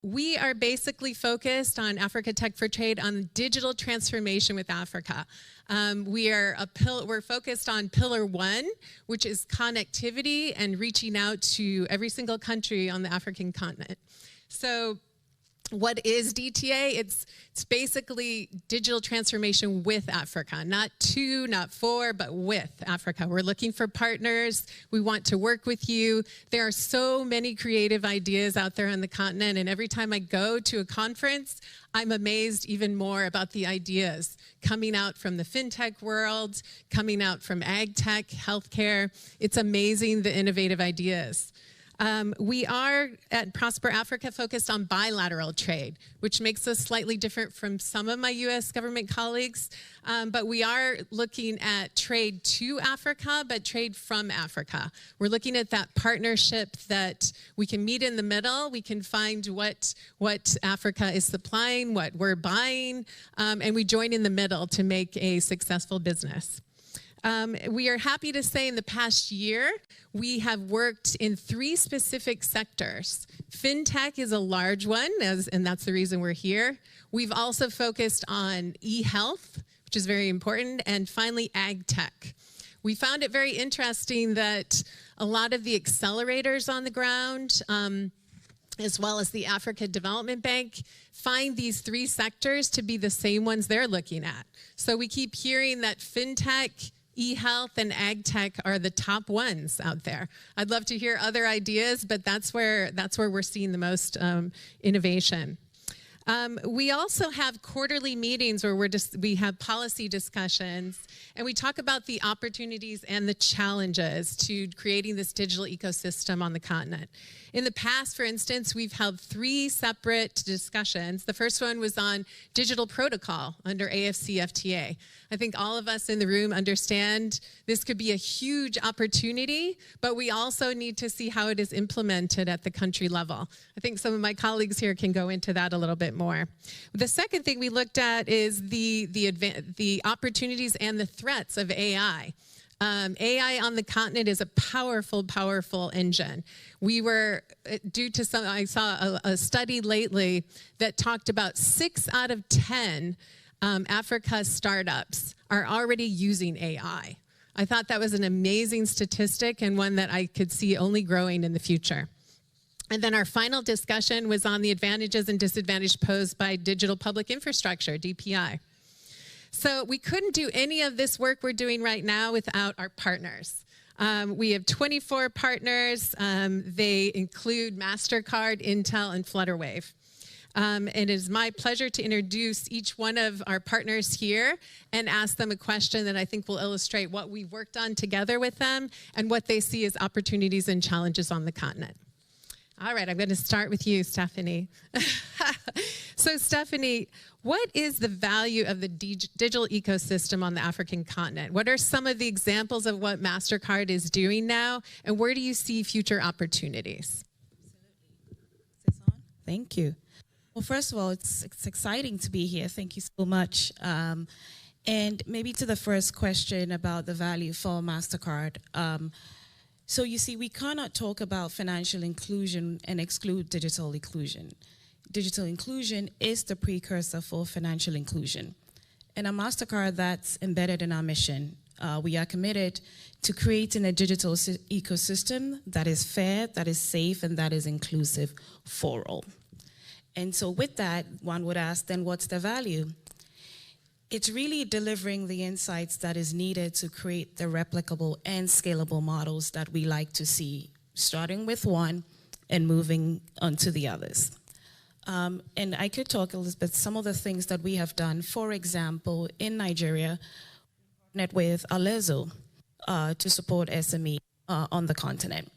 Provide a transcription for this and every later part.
We are basically focused on Africa Tech for Trade on digital transformation with Africa. We're focused on pillar 1, which is connectivity and reaching out to every single country on the African continent. So what is DTA? It's basically digital transformation with Africa, not to, not for, but with Africa. We're looking for partners. We want to work with you. There are so many creative ideas out there on the continent, and every time I go to a conference, I'm amazed even more about the ideas coming out from the fintech world, coming out from ag tech, healthcare. It's amazing, the innovative ideas. We are at Prosper Africa focused on bilateral trade, which makes us slightly different from some of my U.S. government colleagues. But we are looking at trade to Africa, but trade from Africa. We're looking at that partnership that we can meet in the middle. We can find what Africa is supplying, what we're buying, and we join in the middle to make a successful business. We are happy to say in the past year, we have worked in 3 specific sectors. FinTech is a large one, and that's the reason we're here. We've also focused on e-health, which is very important, and finally, ag tech. We found it very interesting that a lot of the accelerators on the ground, as well as the Africa Development Bank, find these 3 sectors to be the same ones they're looking at. So we keep hearing that FinTech, e-health, and ag tech are the top ones out there. I'd love to hear other ideas, but that's where we're seeing the most innovation. We also have quarterly meetings where we have policy discussions, and we talk about the opportunities and the challenges to creating this digital ecosystem on the continent. In the past, for instance, we've held 3 separate discussions. The first one was on digital protocol under AFCFTA. I think all of us in the room understand this could be a huge opportunity, but we also need to see how it is implemented at the country level. I think some of my colleagues here can go into that a little bit more. The second thing we looked at is the opportunities and the threats of AI. AI on the continent is a powerful, powerful engine. I saw a study lately that talked about 6 out of 10 Africa's startups are already using AI. I thought that was an amazing statistic and one that I could see only growing in the future. And then our final discussion was on the advantages and disadvantages posed by digital public infrastructure, DPI. So we couldn't do any of this work we're doing right now without our partners. We have 24 partners. They include MasterCard, Intel, and Flutterwave. And it is my pleasure to introduce each one of our partners here and ask them a question that I think will illustrate what we've worked on together with them and what they see as opportunities and challenges on the continent. All right, I'm going to start with you, Stephanie. So, Stephanie, what is the value of the digital ecosystem on the African continent? What are some of the examples of what MasterCard is doing now, and where do you see future opportunities? Absolutely. Is this on? Thank you. Well, first of all, it's exciting to be here. Thank you so much. And maybe to the first question about the value for MasterCard. So you see, we cannot talk about financial inclusion and exclude digital inclusion. Digital inclusion is the precursor for financial inclusion. And at MasterCard, that's embedded in our mission. We are committed to creating a digital ecosystem that is fair, that is safe, and that is inclusive for all. And so with that, one would ask, then what's the value? It's really delivering the insights that is needed to create the replicable and scalable models that we like to see, starting with one and moving on to the others. And I could talk a little bit some of the things that we have done. For example, in Nigeria, we partnered with Alezo to support SME on the continent.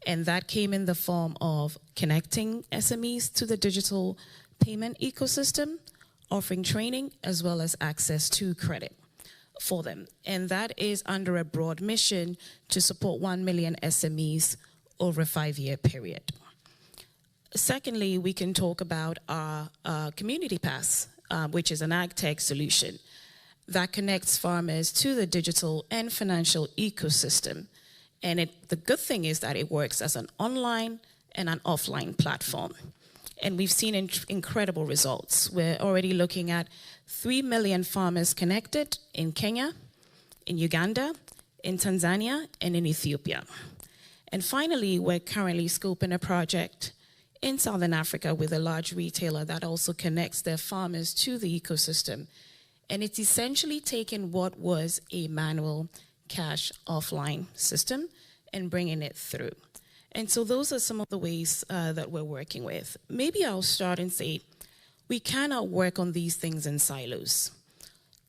And that came in the form of connecting SMEs to the digital payment ecosystem, offering training as well as access to credit for them. And that is under a broad mission to support 1 million SMEs over a 5-year period. Secondly, we can talk about our Community Pass, which is an ag tech solution that connects farmers to the digital and financial ecosystem. And the good thing is that it works as an online and an offline platform. And we've seen incredible results. We're already looking at 3 million farmers connected in Kenya, in Uganda, in Tanzania, and in Ethiopia. And finally, we're currently scoping a project in Southern Africa with a large retailer that also connects their farmers to the ecosystem. And it's essentially taken what was a manual cash offline system and bringing it through. And so those are some of the ways that we're working with. Maybe I'll start and say, we cannot work on these things in silos.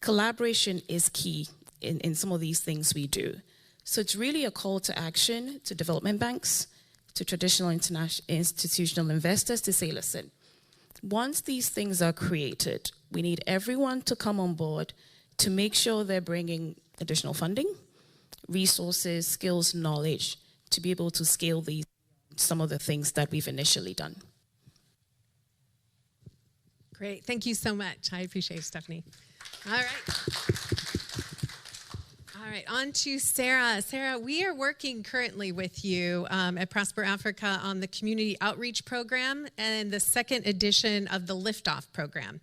Collaboration is key in some of these things we do. So it's really a call to action to development banks, to traditional institutional investors to say, listen, once these things are created, we need everyone to come on board to make sure they're bringing additional funding, resources, skills, knowledge to be able to scale some of the things that we've initially done. Great. Thank you so much. I appreciate it, Stephanie. All right. All right, on to Sarah. Sarah, we are working currently with you at Prosper Africa on the Community Outreach Program and the second edition of the Liftoff Program.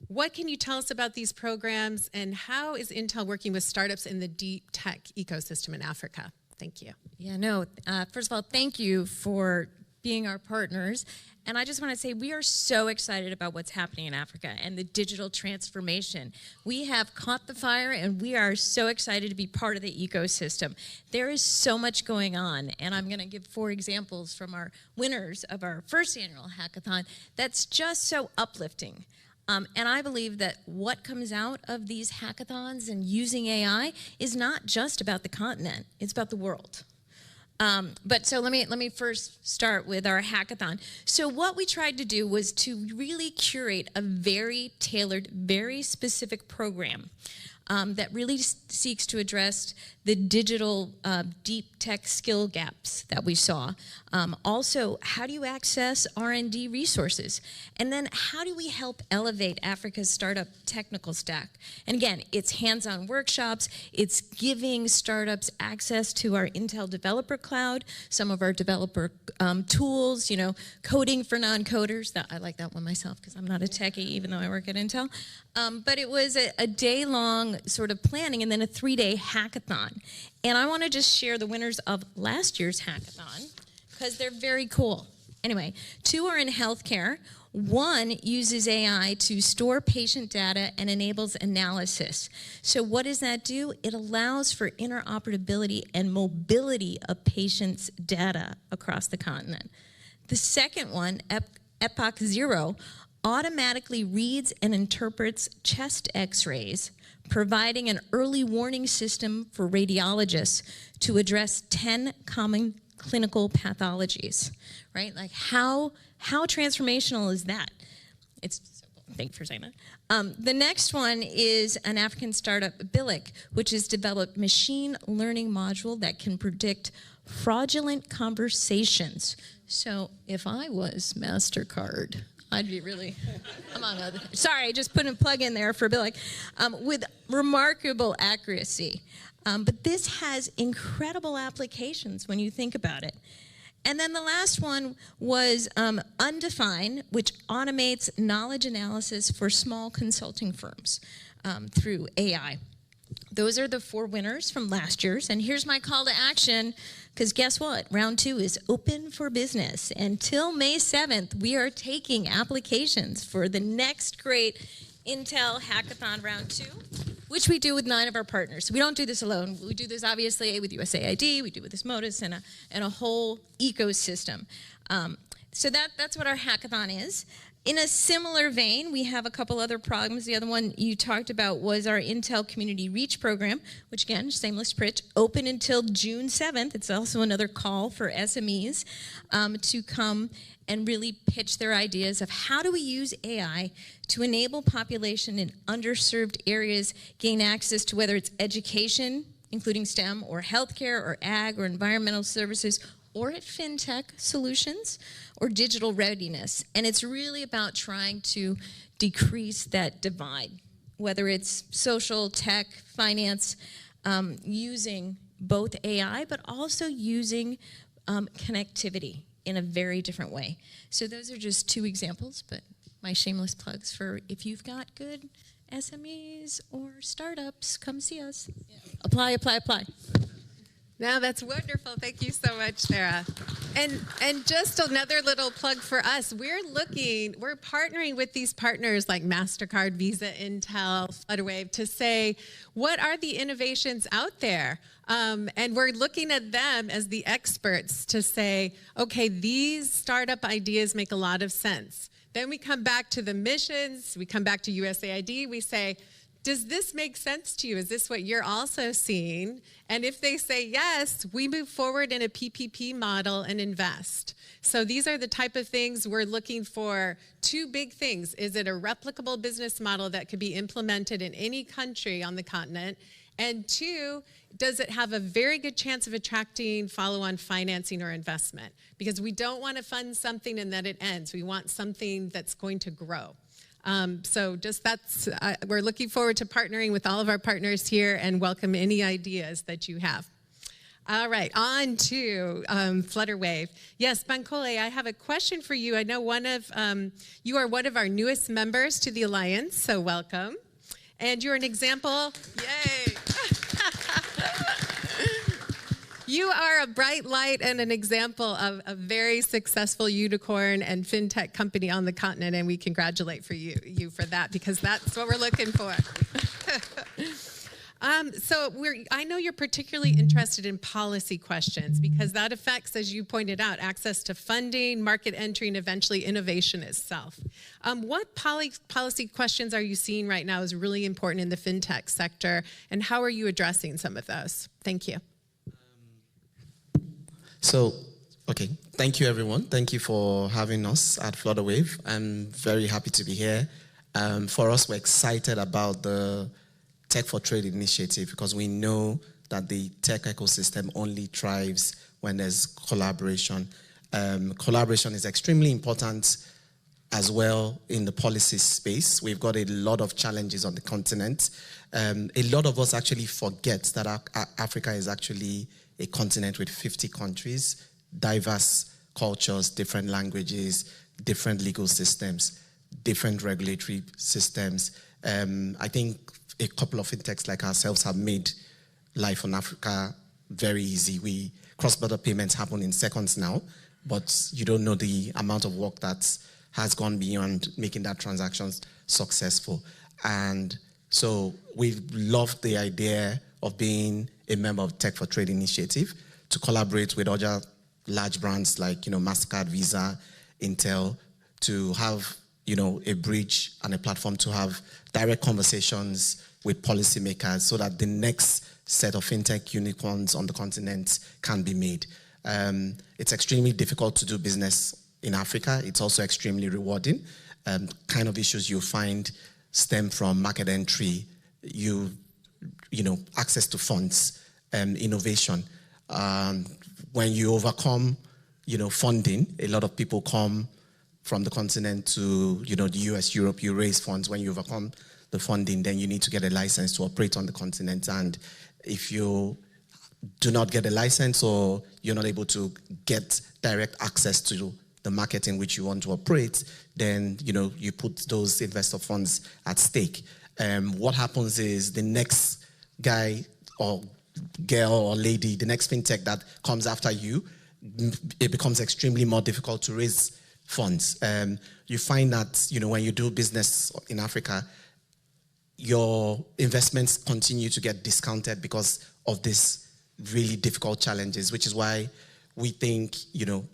What can you tell us about these programs, and how is Intel working with startups in the deep tech ecosystem in Africa? Thank you. Yeah, no, first of all, thank you for being our partners. And I just want to say we are so excited about what's happening in Africa and the digital transformation. We have caught the fire, and we are so excited to be part of the ecosystem. There is so much going on, and I'm going to give 4 examples from our winners of our first annual hackathon that's just so uplifting. And I believe that what comes out of these hackathons and using AI is not just about the continent, it's about the world. But so let me first start with our hackathon. So what we tried to do was to really curate a very tailored, very specific program that really seeks to address the digital deep tech skill gaps that we saw. Also, how do you access R&D resources? And then how do we help elevate Africa's startup technical stack? And again, it's hands-on workshops, it's giving startups access to our Intel Developer Cloud, some of our developer tools, you know, coding for non-coders. I like that one myself because I'm not a techie even though I work at Intel. But it was a day-long sort of planning and then a 3-day hackathon. And I want to just share the winners of last year's hackathon because they're very cool. Anyway, 2 are in healthcare. 1 uses AI to store patient data and enables analysis. So what does that do? It allows for interoperability and mobility of patients' data across the continent. The second one, Epoch Zero, automatically reads and interprets chest x-rays, providing an early warning system for radiologists to address 10 common clinical pathologies, right? Like how transformational is that? It's so cool. Thank you for saying that. The next one is an African startup, Bilic, which has developed machine learning module that can predict fraudulent conversations. So if I was MasterCard, I'd be really, sorry, I just put a plug in there for Bilic, with remarkable accuracy. But this has incredible applications when you think about it. And then the last one was Undefine, which automates knowledge analysis for small consulting firms through AI. Those are the 4 winners from last year's. And here's my call to action, because guess what? Round 2 is open for business. Until May 7th, we are taking applications for the next great Intel Hackathon Round 2, which we do with 9 of our partners. We don't do this alone. We do this, obviously, with USAID. We do it with Osmotis and a whole ecosystem. So that's what our hackathon is. In a similar vein, we have a couple other programs. The other one you talked about was our Intel Community Reach program, which again, shameless pitch, open until June 7th. It's also another call for SMEs to come and really pitch their ideas of how do we use AI to enable population in underserved areas gain access to whether it's education, including STEM, or healthcare, or ag, or environmental services, or at fintech solutions, or digital readiness. And it's really about trying to decrease that divide, whether it's social, tech, finance, using both AI, but also using connectivity. in a very different way. So those are just two examples, but my shameless plugs for if you've got good SMEs or startups, come see us. Yeah. Apply, apply, apply. Now that's wonderful. Thank you so much, Sarah. And just another little plug for us. We're partnering with these partners like MasterCard, Visa, Intel, Flutterwave to say, what are the innovations out there? And we're looking at them as the experts to say, okay, these startup ideas make a lot of sense. Then we come back to the missions, we come back to USAID, we say, does this make sense to you? Is this what you're also seeing? And if they say yes, we move forward in a PPP model and invest. So these are the type of things we're looking for. Two big things. Is it a replicable business model that could be implemented in any country on the continent? And two, does it have a very good chance of attracting follow-on financing or investment? Because we don't want to fund something and that it ends. We want something that's going to grow. So we're looking forward to partnering with all of our partners here and welcome any ideas that you have. All right, on to Flutterwave. Yes, Bankole, I have a question for you. I know you are one of our newest members to the Alliance, so welcome. And you're an example, yay. You are a bright light and an example of a very successful unicorn and fintech company on the continent, and we congratulate you for that, because that's what we're looking for. I know you're particularly interested in policy questions, because that affects, as you pointed out, access to funding, market entry, and eventually innovation itself. What policy questions are you seeing right now as really important in the fintech sector, and how are you addressing some of those? Thank you. So, okay, thank you everyone. Thank you for having us at Flutterwave. I'm very happy to be here. For us, we're excited about the Tech for Trade initiative, because we know that the tech ecosystem only thrives when there's collaboration. Collaboration is extremely important as well in the policy space. We've got a lot of challenges on the continent. A lot of us actually forget that Africa is actually a continent with 50 countries, diverse cultures, different languages, different legal systems, different regulatory systems. I think a couple of fintechs like ourselves have made life in Africa very easy. Cross-border payments happen in seconds now, but you don't know the amount of work that has gone beyond making that transaction successful. And so we've loved the idea of being a member of Tech for Trade initiative to collaborate with other large brands like, MasterCard, Visa, Intel, to have, a bridge and a platform to have direct conversations with policymakers so that the next set of fintech unicorns on the continent can be made. It's extremely difficult to do business in Africa. It's also extremely rewarding. Kind of issues you find stem from market entry, access to funds, innovation. When you overcome, funding, a lot of people come from the continent to, the US, Europe, you raise funds. When you overcome the funding, then you need to get a license to operate on the continent. And if you do not get a license, or you're not able to get direct access to the market in which you want to operate, then, you put those investor funds at stake. What happens is the next guy or girl or lady, the next fintech that comes after you, it becomes extremely more difficult to raise funds. You find that, when you do business in Africa, your investments continue to get discounted because of these really difficult challenges, which is why we think,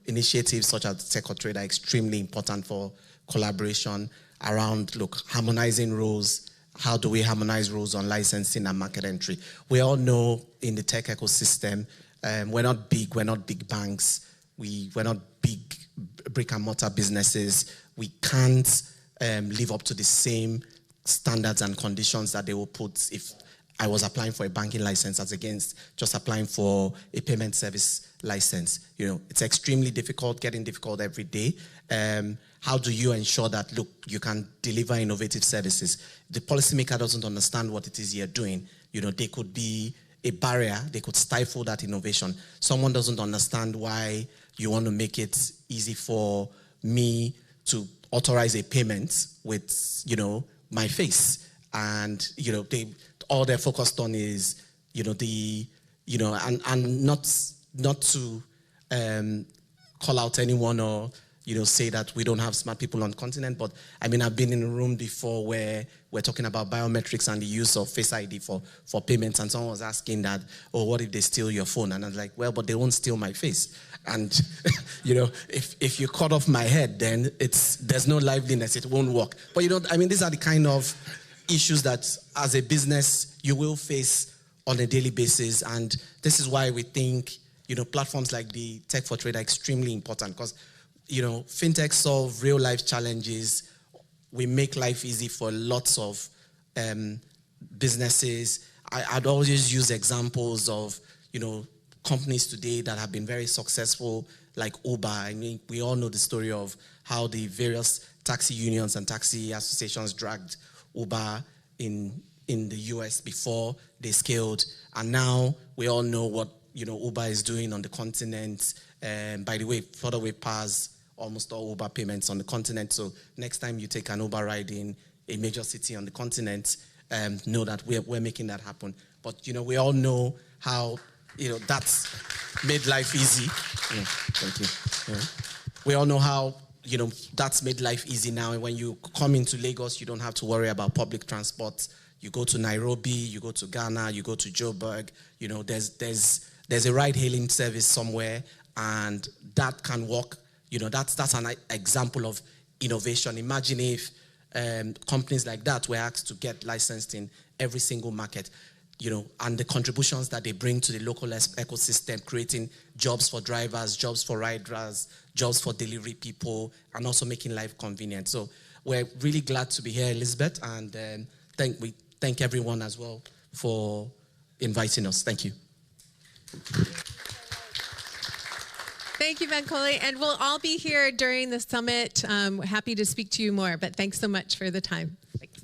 initiatives such as Tech for Trade are extremely important for collaboration around, harmonizing rules. How do we harmonize rules on licensing and market entry? We all know in the tech ecosystem, we're not big banks, we're not big brick and mortar businesses. We can't live up to the same standards and conditions that they will put if I was applying for a banking license as against just applying for a payment service license. It's extremely difficult, getting difficult every day. How do you ensure that, you can deliver innovative services? The policymaker doesn't understand what it is you're doing. They could be a barrier, they could stifle that innovation. Someone doesn't understand why, you want to make it easy for me to authorize a payment with, my face. And, all they're focused on is, and not to call out anyone or, say that we don't have smart people on the continent. But I mean, I've been in a room before where we're talking about biometrics and the use of Face ID for payments. And someone was asking that, oh, what if they steal your phone? And I was like, well, but they won't steal my face. And, if you cut off my head, then there's no liveliness. It won't work. But, these are the kind of issues that as a business you will face on a daily basis. And this is why we think, platforms like the Tech for Trade are extremely important because, fintech solve real life challenges. We make life easy for lots of businesses. I'd always use examples of, companies today that have been very successful, like Uber. I mean, we all know the story of how the various taxi unions and taxi associations dragged Uber in the US before they scaled. And now we all know what, Uber is doing on the continent. By the way, Flutterwave powers almost all Uber payments on the continent. So next time you take an Uber ride in a major city on the continent, know that we're making that happen. But, we all know how, that's made life easy. Yeah, thank you. Yeah. We all know how, that's made life easy now. And when you come into Lagos, you don't have to worry about public transport. You go to Nairobi, you go to Ghana, you go to Joburg, there's a ride-hailing service somewhere, and that can work. That's an example of innovation. Imagine if companies like that were asked to get licensed in every single market, and the contributions that they bring to the local ecosystem, creating jobs for drivers, jobs for riders, jobs for delivery people, and also making life convenient. So we're really glad to be here, Elizabeth, and we thank everyone as well for inviting us. Thank you. Thank you, Bankole. And we'll all be here during the summit. Happy to speak to you more, but thanks so much for the time. Thanks.